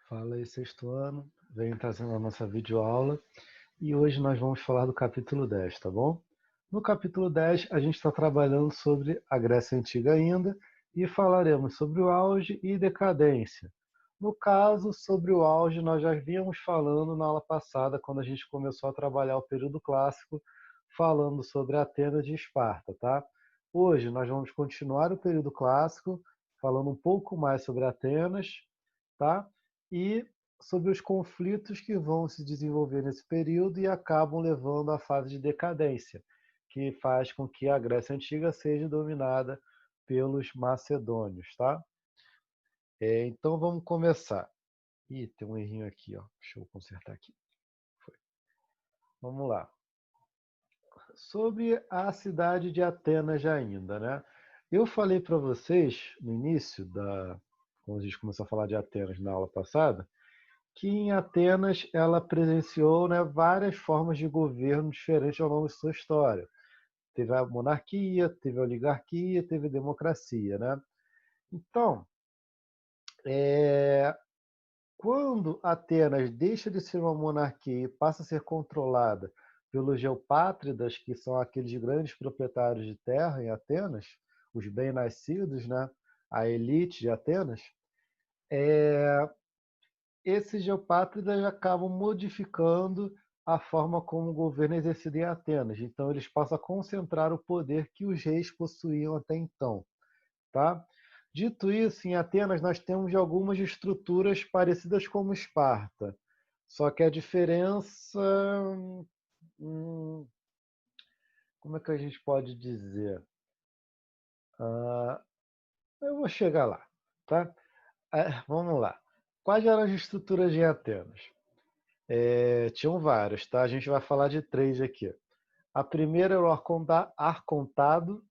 Fala aí, sexto ano. Venho trazendo a nossa videoaula e hoje nós vamos falar do capítulo 10, tá bom? No capítulo 10, a gente está trabalhando sobre a Grécia Antiga ainda e falaremos sobre o auge e decadência. No caso, sobre o auge, nós já vínhamos falando na aula passada, quando a gente começou a trabalhar o período clássico, falando sobre Atenas e Esparta, tá? Hoje nós vamos continuar o período clássico, falando um pouco mais sobre Atenas, tá? E sobre os conflitos que vão se desenvolver nesse período e acabam levando à fase de decadência, que faz com que a Grécia Antiga seja dominada pelos macedônios, tá? Então vamos começar. Ih, tem um errinho aqui, ó. Deixa eu consertar aqui. Foi. Vamos lá. Sobre a cidade de Atenas ainda, né? Eu falei para vocês no início quando a gente começou a falar de Atenas na aula passada, que em Atenas ela presenciou, né, várias formas de governo diferentes ao longo de sua história. Teve a monarquia, teve a oligarquia, teve a democracia, né? Então, quando Atenas deixa de ser uma monarquia e passa a ser controlada pelos geopátridas, que são aqueles grandes proprietários de terra em Atenas, os bem-nascidos, né? A elite de Atenas, esses geopátridas acabam modificando a forma como o governo é exercido em Atenas. Então, eles passam a concentrar o poder que os reis possuíam até então. Tá? Dito isso, em Atenas nós temos algumas estruturas parecidas com Esparta. Só que a diferença. hum, Como é que a gente pode dizer? Ah, eu vou chegar lá. Tá? Vamos lá. Quais eram as estruturas de Atenas? Tinham vários, tá? A gente vai falar de três aqui. A primeira era o arcontado,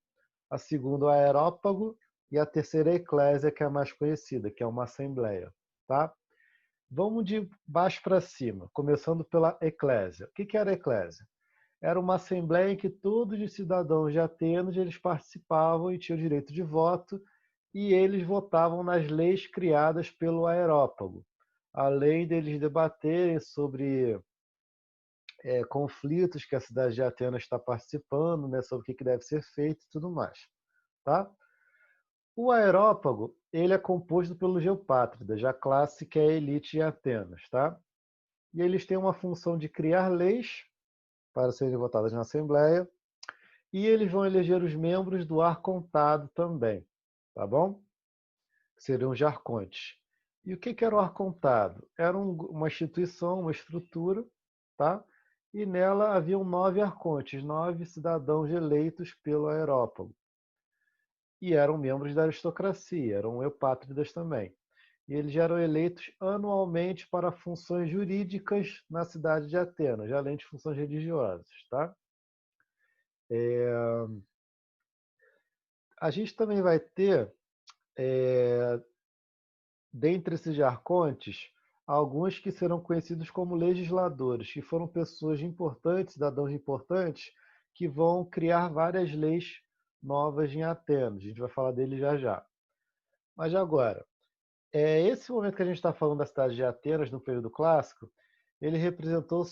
a segunda o aerópago e a terceira a eclésia, que é a mais conhecida, que é uma assembleia, tá? Vamos de baixo para cima, começando pela eclésia. O que era a eclésia? Era uma assembleia em que todos os cidadãos de Atenas eles participavam e tinham direito de voto e eles votavam nas leis criadas pelo aerópago, além deles debaterem sobre conflitos que a cidade de Atenas está participando, né, sobre o que deve ser feito e tudo mais. Tá? O aerópago ele é composto pelo geopátridas, a classe que é a elite em Atenas. Tá? E eles têm uma função de criar leis para serem votadas na Assembleia e eles vão eleger os membros do arcontado também. Tá bom? Seriam os arcontes. E o que era o arcontado? Era uma instituição, uma estrutura, tá? E nela haviam 9 arcontes, 9 cidadãos eleitos pelo aerópago. E eram membros da aristocracia, eram eupátridas também. E eles eram eleitos anualmente para funções jurídicas na cidade de Atenas, além de funções religiosas. Tá? A gente também vai ter, dentre esses arcontes, alguns que serão conhecidos como legisladores, que foram pessoas importantes, cidadãos importantes, que vão criar várias leis novas em Atenas. A gente vai falar deles já já. Mas agora, esse momento que a gente está falando da cidade de Atenas, no período clássico, ele representou o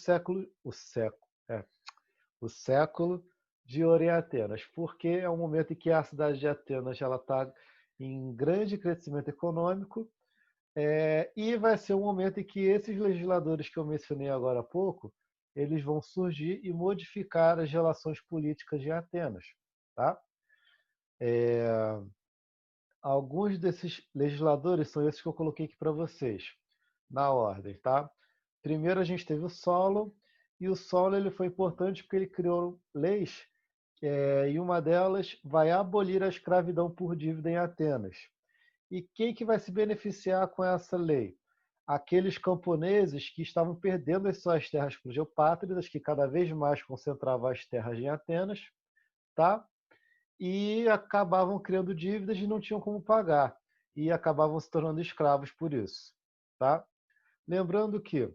século de ouro em Atenas, porque é um momento em que a cidade de Atenas ela está em grande crescimento econômico, e vai ser um momento em que esses legisladores que eu mencionei agora há pouco, eles vão surgir e modificar as relações políticas de Atenas. Tá? Alguns desses legisladores são esses que eu coloquei aqui para vocês, na ordem. Tá? Primeiro a gente teve o Solon, e o Solon ele foi importante porque ele criou leis, e uma delas vai abolir a escravidão por dívida em Atenas. E quem que vai se beneficiar com essa lei? Aqueles camponeses que estavam perdendo as suas terras para os geopátridas, que cada vez mais concentravam as terras em Atenas, tá? E acabavam criando dívidas e não tinham como pagar. E acabavam se tornando escravos por isso. Tá? Lembrando que,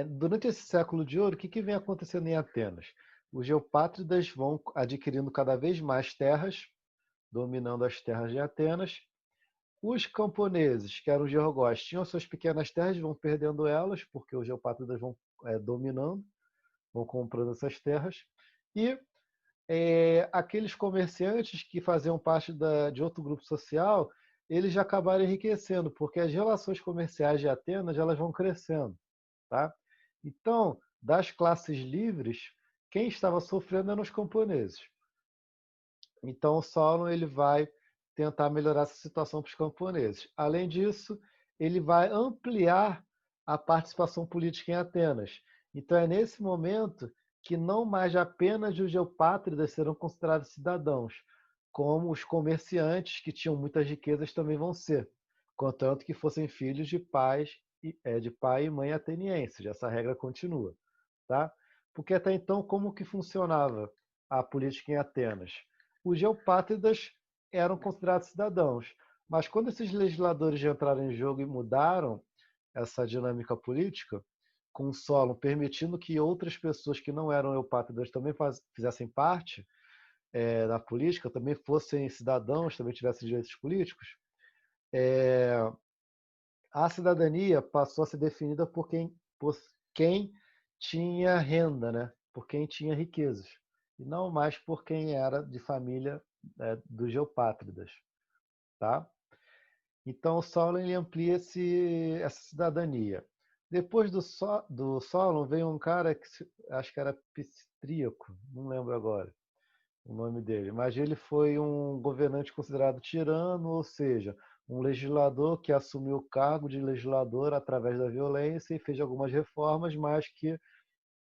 durante esse século de ouro, o que vem acontecendo em Atenas? Os geopátridas vão adquirindo cada vez mais terras, dominando as terras de Atenas, Os camponeses, que eram os georgóis, tinham suas pequenas terras, vão perdendo elas, porque os geopátridas vão dominando, vão comprando essas terras. E aqueles comerciantes que faziam parte de outro grupo social, eles já acabaram enriquecendo, porque as relações comerciais de Atenas elas vão crescendo. Tá? Então, das classes livres, quem estava sofrendo eram os camponeses. Então, o Solon ele vai tentar melhorar essa situação para os camponeses. Além disso, ele vai ampliar a participação política em Atenas. Então, é nesse momento que não mais apenas os geopátridas serão considerados cidadãos, como os comerciantes que tinham muitas riquezas também vão ser, contanto que fossem filhos de de pai e mãe atenienses. Essa regra continua, tá? Porque até então como que funcionava a política em Atenas? Os geopátridas eram considerados cidadãos, mas quando esses legisladores entraram em jogo e mudaram essa dinâmica política, com o Solon permitindo que outras pessoas que não eram eupátridas também fizessem parte da política, também fossem cidadãos, também tivessem direitos políticos, a cidadania passou a ser definida por quem tinha renda, né? Por quem tinha riquezas, e não mais por quem era de família dos geopátridas. Tá? Então, o Solon ele amplia essa cidadania. Depois do Solon veio um cara que acho que era Psitríaco, não lembro agora o nome dele, mas ele foi um governante considerado tirano, ou seja, um legislador que assumiu o cargo de legislador através da violência e fez algumas reformas, mas que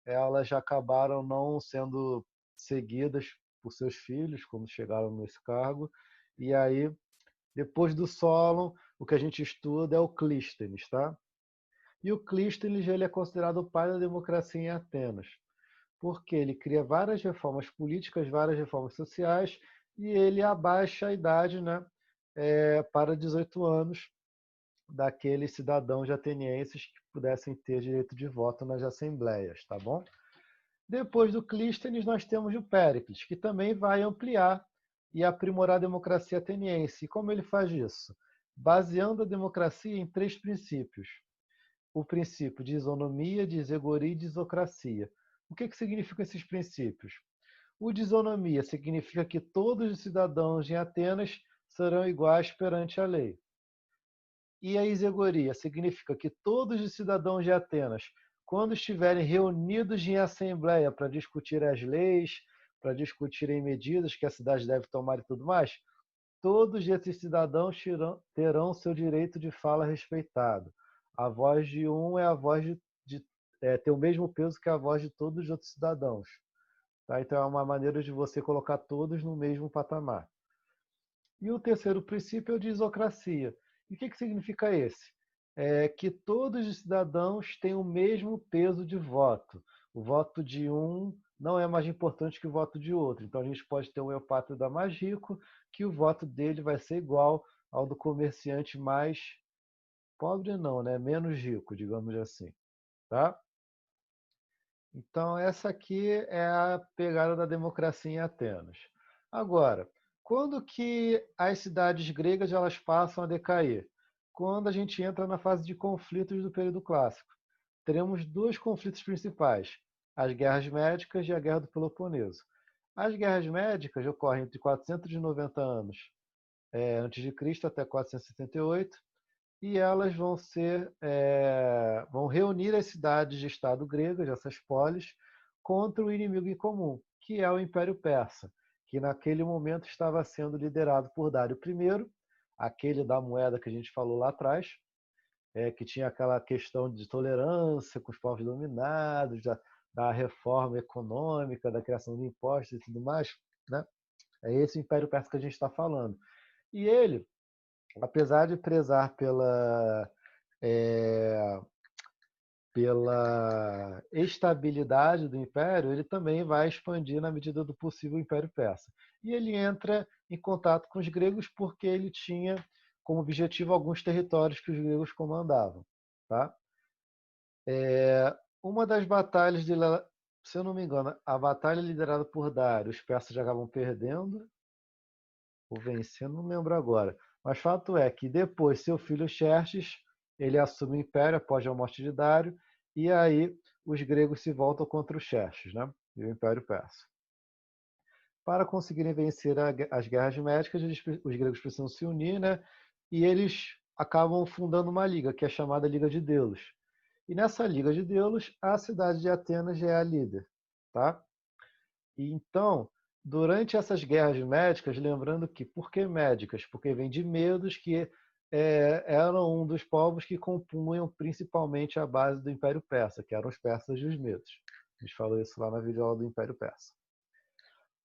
elas já acabaram não sendo seguidas por seus filhos quando chegaram nesse cargo. E aí, depois do Solon, o que a gente estuda é o Clístenes, tá? E o Clístenes ele é considerado o pai da democracia em Atenas, porque ele cria várias reformas políticas, várias reformas sociais, e ele abaixa a idade, né, para 18 anos daqueles cidadãos atenienses que pudessem ter direito de voto nas assembleias, tá bom? Depois do Clístenes, nós temos o Péricles, que também vai ampliar e aprimorar a democracia ateniense. E como ele faz isso? Baseando a democracia em três princípios. O princípio de isonomia, de isegoria e de isocracia. O que significam esses princípios? O de isonomia significa que todos os cidadãos em Atenas serão iguais perante a lei. E a isegoria significa que todos os cidadãos de Atenas, quando estiverem reunidos em assembleia para discutir as leis, para discutirem medidas que a cidade deve tomar e tudo mais, todos esses cidadãos terão seu direito de fala respeitado. A voz de um é a voz ter o mesmo peso que a voz de todos os outros cidadãos. Tá? Então é uma maneira de você colocar todos no mesmo patamar. E o terceiro princípio é o de isocracia. E o que significa esse? É que todos os cidadãos têm o mesmo peso de voto. O voto de um não é mais importante que o voto de outro. Então a gente pode ter um eupátrida mais rico, que o voto dele vai ser igual ao do comerciante mais pobre, não, né? Menos rico, digamos assim. Tá? Então essa aqui é a pegada da democracia em Atenas. Agora, quando que as cidades gregas elas passam a decair? Quando a gente entra na fase de conflitos do período clássico. Teremos dois conflitos principais, as guerras médicas e a guerra do Peloponeso. As guerras médicas ocorrem entre 490 anos antes de Cristo até 478, e elas vão reunir as cidades de Estado gregas, essas polis, contra o inimigo em comum, que é o Império Persa, que naquele momento estava sendo liderado por Dário I, aquele da moeda que a gente falou lá atrás, que tinha aquela questão de tolerância com os povos dominados, da reforma econômica, da criação de impostos e tudo mais, né? É esse Império Persa que a gente está falando. E ele, apesar de prezar é, pela estabilidade do império, ele também vai expandir na medida do possível o Império Persa. E ele entra em contato com os gregos porque ele tinha como objetivo alguns territórios que os gregos comandavam. Tá? Uma das batalhas, se eu não me engano, a batalha liderada por Dário, os persas já acabam perdendo ou vencendo, não lembro agora. Mas fato é que depois seu filho Xerxes, ele assume o império após a morte de Dário, e aí os gregos se voltam contra o Xerxes, né? E o Império Persa. Para conseguirem vencer as guerras médicas, os gregos precisam se unir, né? E eles acabam fundando uma liga, que é chamada Liga de Delos. E nessa Liga de Delos, a cidade de Atenas já é a líder, tá? E então, durante essas guerras médicas, lembrando que, por que médicas? Porque vem de medos que eram um dos povos que compunham principalmente a base do Império Persa, que eram os persas e os medos. A gente falou isso lá na videoaula do Império Persa.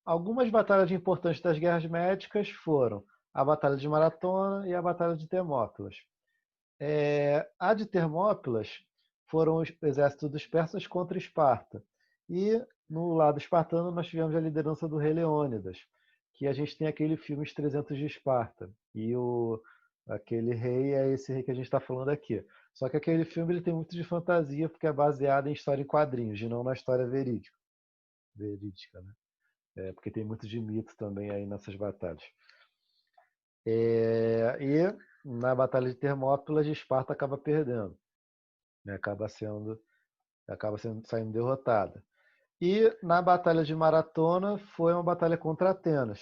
Algumas batalhas importantes das guerras médicas foram a Batalha de Maratona e a Batalha de Termópilas. A de Termópilas foram os exércitos dos persas contra Esparta. E no lado espartano nós tivemos a liderança do rei Leônidas, que a gente tem aquele filme Os 300 de Esparta. E aquele rei é esse rei que a gente está falando aqui. Só que aquele filme ele tem muito de fantasia, porque é baseado em história em quadrinhos, e não na história verídica, né? Porque tem muito de mito também aí nessas batalhas. E na Batalha de Termópilas, Esparta acaba perdendo, né? Acaba saindo derrotada. E na Batalha de Maratona foi uma batalha contra Atenas.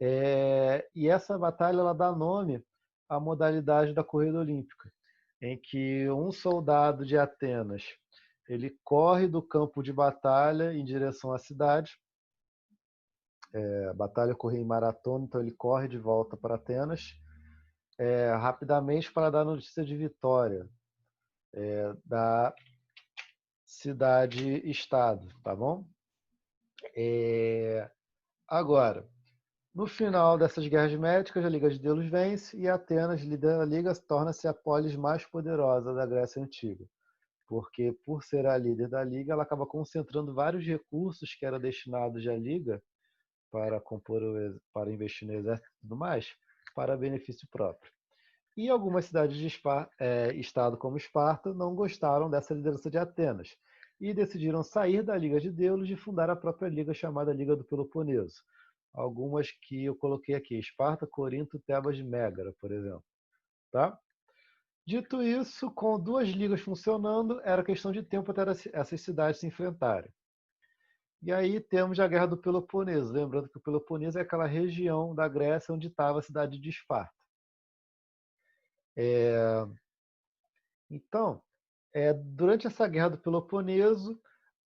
E essa batalha ela dá nome à modalidade da corrida olímpica, em que um soldado de Atenas ele corre do campo de batalha em direção à cidade. A batalha corria em maratona, então ele corre de volta para Atenas rapidamente para dar notícia de vitória da cidade-estado, tá bom? Agora, no final dessas guerras médicas, a Liga de Delos vence e Atenas, líder da Liga, torna-se a polis mais poderosa da Grécia Antiga. Porque, por ser a líder da Liga, ela acaba concentrando vários recursos que eram destinados à Liga para investir no exército e tudo mais, para benefício próprio. E algumas cidades de estado como Esparta não gostaram dessa liderança de Atenas e decidiram sair da Liga de Delos e fundar a própria liga chamada Liga do Peloponeso. Algumas que eu coloquei aqui: Esparta, Corinto, Tebas e Mégara, por exemplo. Tá? Dito isso, com duas ligas funcionando, era questão de tempo até essas cidades se enfrentarem. E aí temos a Guerra do Peloponeso, lembrando que o Peloponeso é aquela região da Grécia onde estava a cidade de Esparta. Então, durante essa Guerra do Peloponeso,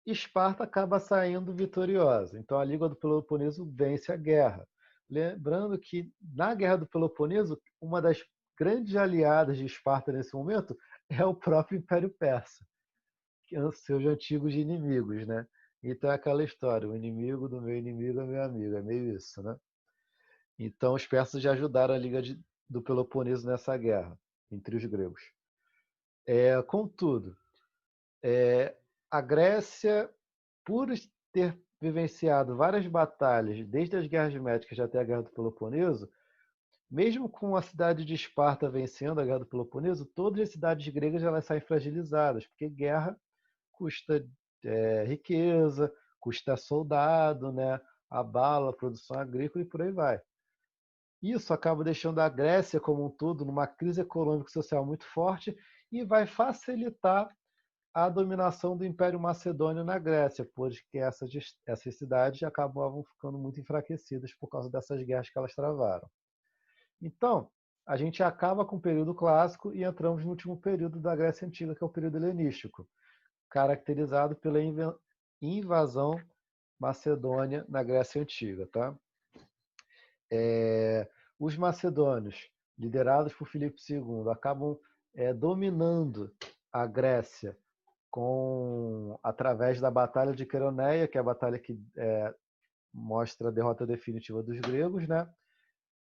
Esparta acaba saindo vitoriosa. Então, a Liga do Peloponeso vence a guerra. Lembrando que, na Guerra do Peloponeso, uma das grandes aliadas de Esparta nesse momento é o próprio Império Persa, que são seus antigos inimigos, né? Então, é aquela história: o inimigo do meu inimigo é meu amigo. É meio isso, né? Então, os persas já ajudaram a Liga do Peloponeso nessa guerra, entre os gregos. Contudo, a Grécia, por ter vivenciado várias batalhas, desde as guerras médicas até a Guerra do Peloponeso, mesmo com a cidade de Esparta vencendo a Guerra do Peloponeso, todas as cidades gregas elas saem fragilizadas, porque guerra custa riqueza, custa soldado, né? Abala a produção agrícola e por aí vai. Isso acaba deixando a Grécia como um todo numa crise econômica e social muito forte e vai facilitar a dominação do Império Macedônio na Grécia, pois que essas cidades acabavam ficando muito enfraquecidas por causa dessas guerras que elas travaram. Então, a gente acaba com o período clássico e entramos no último período da Grécia Antiga, que é o período helenístico, caracterizado pela invasão macedônia na Grécia Antiga. Tá? Os macedônios, liderados por Filipe II, acabam dominando a Grécia através da Batalha de Queroneia, que é a batalha que mostra a derrota definitiva dos gregos, né?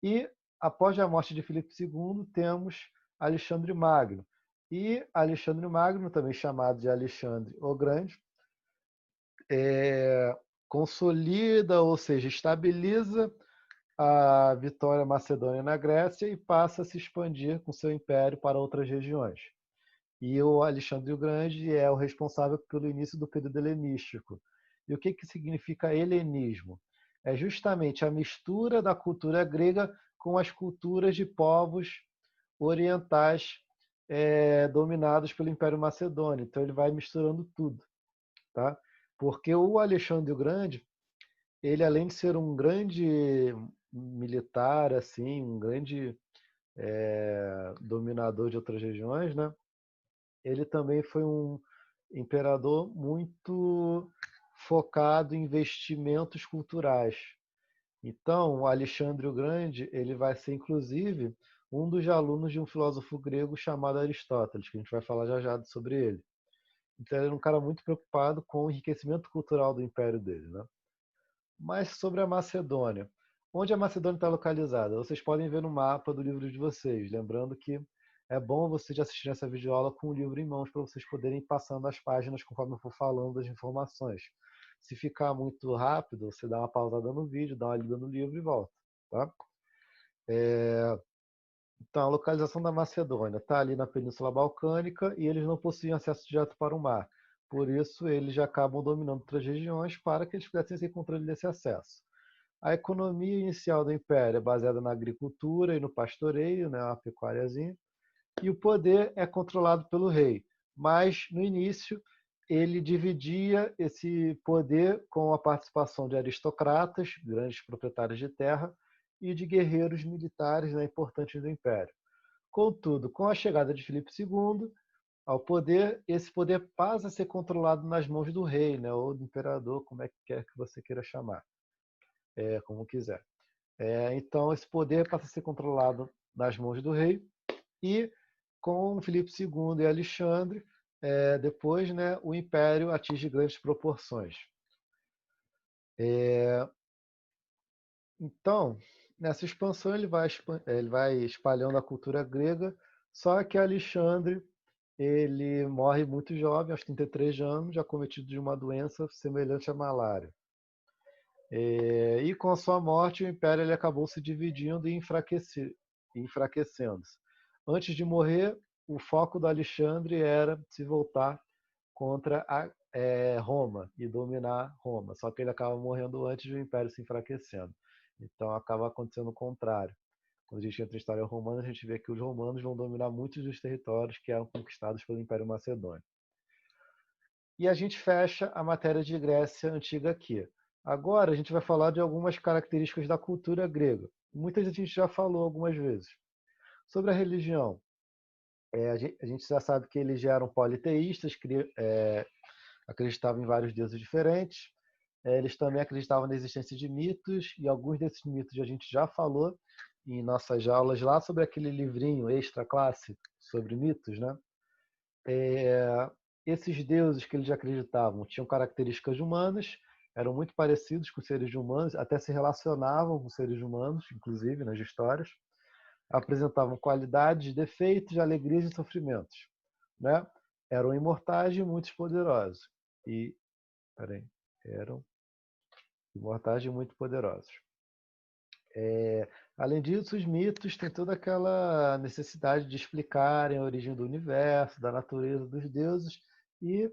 E após a morte de Filipe II, temos Alexandre Magno. E Alexandre Magno, também chamado de Alexandre o Grande, consolida, ou seja, estabiliza a vitória macedônia na Grécia e passa a se expandir com seu império para outras regiões. E o Alexandre o Grande é o responsável pelo início do período helenístico. E o que significa helenismo? É justamente a mistura da cultura grega com as culturas de povos orientais dominados pelo Império Macedônio. Então ele vai misturando tudo, tá? Porque o Alexandre o Grande, ele além de ser um grande militar, assim, um grande dominador de outras regiões, né? Ele também foi um imperador muito focado em investimentos culturais. Então, o Alexandre o Grande, ele vai ser inclusive um dos alunos de um filósofo grego chamado Aristóteles, que a gente vai falar já já sobre ele. Então, ele era um cara muito preocupado com o enriquecimento cultural do império dele, né? Mas sobre a Macedônia. Onde a Macedônia está localizada? Vocês podem ver no mapa do livro de vocês. Lembrando que é bom vocês já assistirem essa videoaula com o livro em mãos para vocês poderem ir passando as páginas conforme eu for falando das informações. Se ficar muito rápido, você dá uma pausada no vídeo, dá uma lida no livro e volta. Tá? Então, a localização da Macedônia está ali na Península Balcânica e eles não possuem acesso direto para o mar. Por isso, eles já acabam dominando outras regiões para que eles pudessem ter controle desse acesso. A economia inicial do império é baseada na agricultura e no pastoreio, né, uma pecuáriazinha, e o poder é controlado pelo rei. Mas, no início, ele dividia esse poder com a participação de aristocratas, grandes proprietários de terra, e de guerreiros militares, né, importantes do império. Contudo, com a chegada de Filipe II ao poder, esse poder passa a ser controlado nas mãos do rei, né, ou do imperador, como é que quer que você queira chamar, como quiser. Então, esse poder passa a ser controlado nas mãos do rei e com Filipe II e Alexandre, depois, né, o império atinge grandes proporções. Então, nessa expansão ele vai espalhando a cultura grega, só que Alexandre ele morre muito jovem, aos 33 anos, já cometido de uma doença semelhante à malária. E com a sua morte, o império ele acabou se dividindo e enfraquecendo-se. Antes de morrer, o foco do Alexandre era se voltar contra Roma e dominar Roma. Só que ele acaba morrendo antes e o império se enfraquecendo. Então acaba acontecendo o contrário. Quando a gente entra em história romana, a gente vê que os romanos vão dominar muitos dos territórios que eram conquistados pelo Império Macedônio. E a gente fecha a matéria de Grécia Antiga aqui. Agora a gente vai falar de algumas características da cultura grega. Muitas a gente já falou algumas vezes. Sobre a religião, a gente já sabe que eles já eram politeístas, acreditavam em vários deuses diferentes. Eles também acreditavam na existência de mitos, e alguns desses mitos a gente já falou em nossas aulas lá sobre aquele livrinho extra classe sobre mitos, né? Esses deuses que eles acreditavam tinham características humanas, eram muito parecidos com seres humanos, até se relacionavam com seres humanos, inclusive nas histórias, apresentavam qualidades, defeitos, alegrias e sofrimentos, né? Eram imortais e muito poderosos. Eram imortais e muito poderosos. Além disso, os mitos têm toda aquela necessidade de explicarem a origem do universo, da natureza dos deuses e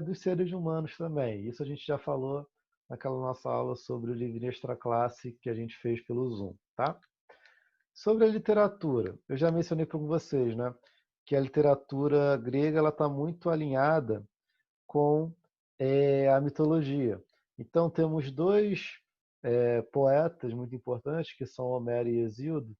dos seres humanos também. Isso a gente já falou naquela nossa aula sobre o livro Extra Classe que a gente fez pelo Zoom, tá? Sobre a literatura, eu já mencionei para vocês, né, que a literatura grega ela está muito alinhada com a mitologia. Então temos dois poetas muito importantes, que são Homero e Hesíodo,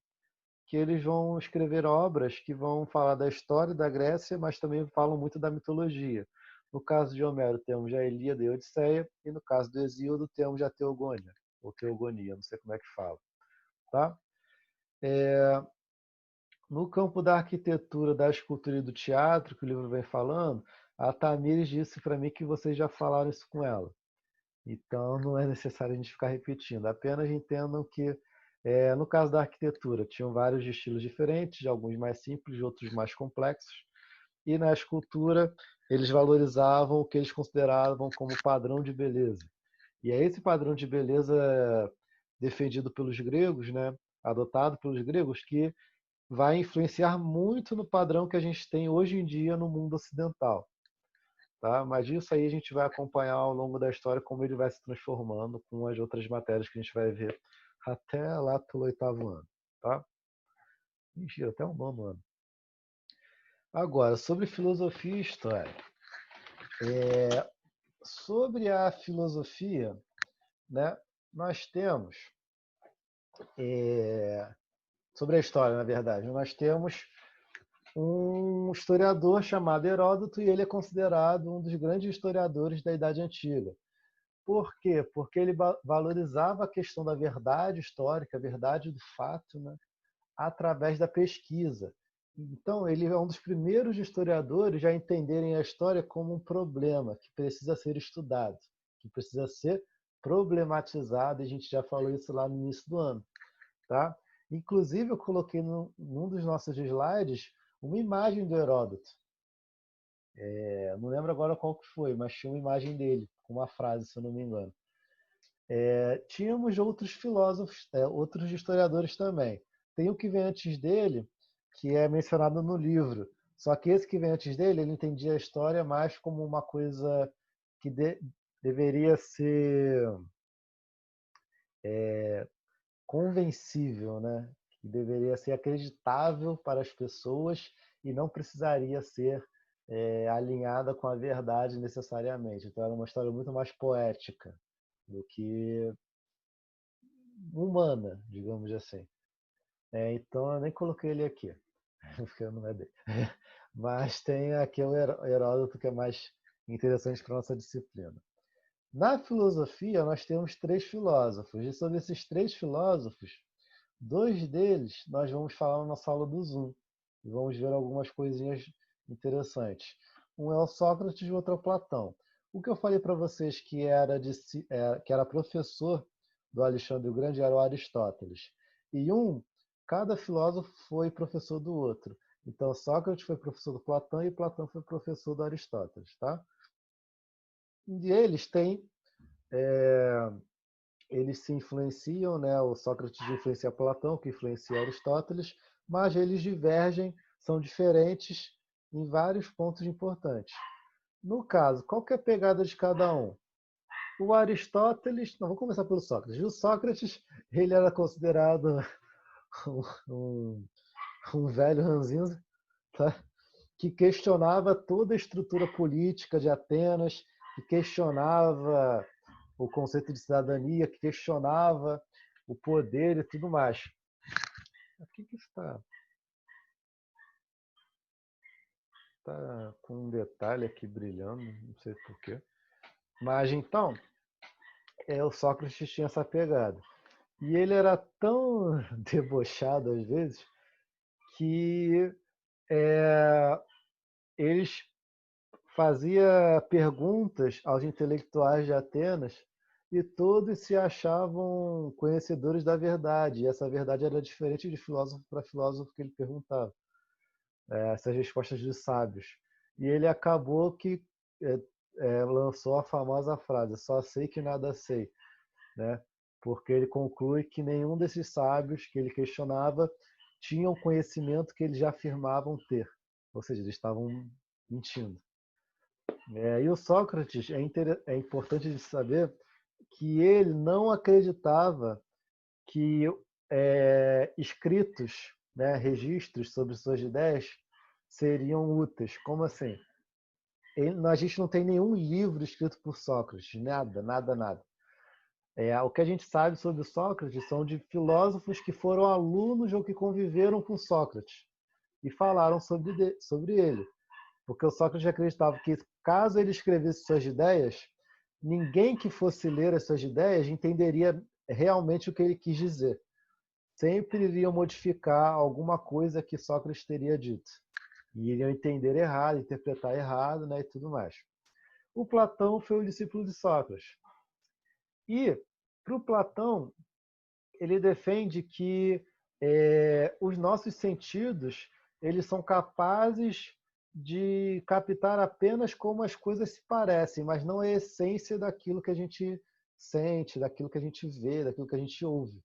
que eles vão escrever obras que vão falar da história da Grécia, mas também falam muito da mitologia. No caso de Homero, temos a Ilíada e a Odisseia, e no caso do Hesíodo, temos a Teogônia, ou Teogonia, não sei como é que fala. Tá? No campo da arquitetura, da escultura e do teatro, que o livro vem falando, a Tamires disse para mim que vocês já falaram isso com ela. Então, não é necessário a gente ficar repetindo. Apenas entendam que, no caso da arquitetura, tinham vários estilos diferentes, alguns mais simples, outros mais complexos. E na escultura, eles valorizavam o que eles consideravam como padrão de beleza. E é esse padrão de beleza defendido pelos gregos, né, adotado pelos gregos, que vai influenciar muito no padrão que a gente tem hoje em dia no mundo ocidental. Tá? Mas isso aí a gente vai acompanhar ao longo da história como ele vai se transformando com as outras matérias que a gente vai ver até lá pelo 8º ano. tá? Mentira, até o nono ano. Agora, sobre filosofia e história. Sobre a filosofia, né, nós temos, sobre a história, na verdade, nós temos um historiador chamado Heródoto e ele é considerado um dos grandes historiadores da Idade Antiga. Por quê? Porque ele valorizava a questão da verdade histórica, a verdade do fato, né, através da pesquisa. Então, ele é um dos primeiros historiadores a entenderem a história como um problema que precisa ser estudado, que precisa ser problematizado, e a gente já falou isso lá no início do ano. Tá? Inclusive, eu coloquei num dos nossos slides uma imagem do Heródoto. Não lembro agora qual que foi, mas tinha uma imagem dele, com uma frase, se eu não me engano. Tínhamos outros filósofos, outros historiadores também. Tem o que vem antes dele, que é mencionado no livro. Só que esse que vem antes dele, ele entendia a história mais como uma coisa que deveria ser convencível, né? Que deveria ser acreditável para as pessoas e não precisaria ser alinhada com a verdade necessariamente. Então era uma história muito mais poética do que humana, digamos assim. Então eu nem coloquei ele aqui, porque não é dele. Mas tem aqui o Heródoto, que é mais interessante para a nossa disciplina. Na filosofia, nós temos três filósofos, e sobre esses três filósofos, dois deles nós vamos falar na nossa aula do Zoom, e vamos ver algumas coisinhas interessantes. Um é o Sócrates e o outro é o Platão. O que eu falei para vocês que era professor do Alexandre o Grande era o Aristóteles. E cada filósofo foi professor do outro. Então, Sócrates foi professor do Platão e Platão foi professor do Aristóteles. Tá? E eles se influenciam, né? O Sócrates influencia Platão, que influencia Aristóteles, mas eles divergem, são diferentes em vários pontos importantes. No caso, qual que é a pegada de cada um? O Aristóteles, não, vamos começar pelo Sócrates. O Sócrates, ele era considerado um, um velho ranzinza, tá? Que questionava toda a estrutura política de Atenas, que questionava o conceito de cidadania, que questionava o poder e tudo mais. O que está? Está com um detalhe aqui brilhando, não sei porquê. Mas então, o Sócrates tinha essa pegada. E ele era tão debochado às vezes que eles fazia perguntas aos intelectuais de Atenas e todos se achavam conhecedores da verdade. E essa verdade era diferente de filósofo para filósofo que ele perguntava. Essas respostas de sábios. E ele acabou que lançou a famosa frase: só sei que nada sei, né? Porque ele conclui que nenhum desses sábios que ele questionava tinha o conhecimento que eles já afirmavam ter. Ou seja, eles estavam mentindo. E o Sócrates, é importante de saber que ele não acreditava que escritos, né, registros sobre suas ideias seriam úteis. Como assim? A gente não tem nenhum livro escrito por Sócrates, nada, nada, nada. O que a gente sabe sobre Sócrates são de filósofos que foram alunos ou que conviveram com Sócrates e falaram sobre ele. Porque o Sócrates acreditava que, caso ele escrevesse suas ideias, ninguém que fosse ler as suas ideias entenderia realmente o que ele quis dizer. Sempre iriam modificar alguma coisa que Sócrates teria dito. E iriam entender errado, interpretar errado, né, e tudo mais. O Platão foi o discípulo de Sócrates. E, para o Platão, ele defende que os nossos sentidos eles são capazes de captar apenas como as coisas se parecem, mas não a essência daquilo que a gente sente, daquilo que a gente vê, daquilo que a gente ouve.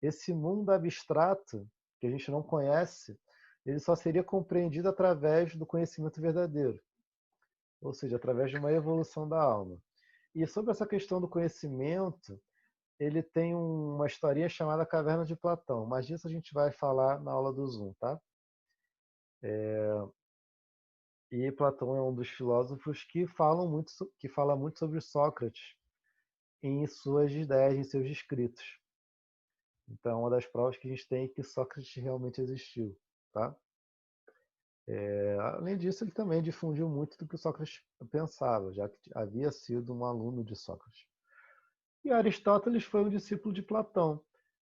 Esse mundo abstrato, que a gente não conhece, ele só seria compreendido através do conhecimento verdadeiro, ou seja, através de uma evolução da alma. E sobre essa questão do conhecimento, ele tem uma historinha chamada Caverna de Platão, mas disso a gente vai falar na aula do Zoom, tá? E Platão é um dos filósofos que fala muito sobre Sócrates em suas ideias, em seus escritos. Então, uma das provas que a gente tem é que Sócrates realmente existiu, tá? Além disso, ele também difundiu muito do que Sócrates pensava, já que havia sido um aluno de Sócrates. E Aristóteles foi um discípulo de Platão.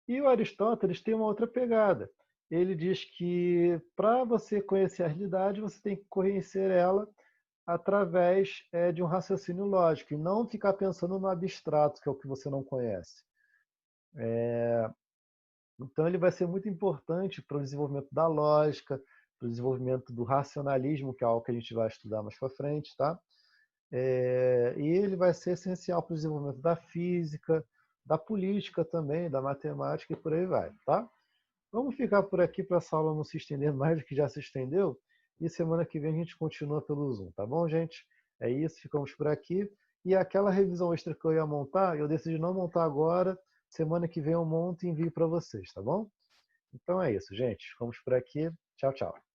E o Aristóteles tem uma outra pegada. Ele diz que para você conhecer a realidade, você tem que conhecer ela através de um raciocínio lógico e não ficar pensando no abstrato, que é o que você não conhece. Então, ele vai ser muito importante para o desenvolvimento da lógica, para o desenvolvimento do racionalismo, que é algo que a gente vai estudar mais para frente, tá? E ele vai ser essencial para o desenvolvimento da física, da política também, da matemática e por aí vai, tá? Vamos ficar por aqui para essa aula não se estender mais do que já se estendeu. E semana que vem a gente continua pelo Zoom, tá bom, gente? É isso, ficamos por aqui. E aquela revisão extra que eu ia montar, eu decidi não montar agora. Semana que vem eu monto e envio para vocês, tá bom? Então é isso, gente. Ficamos por aqui. Tchau, tchau.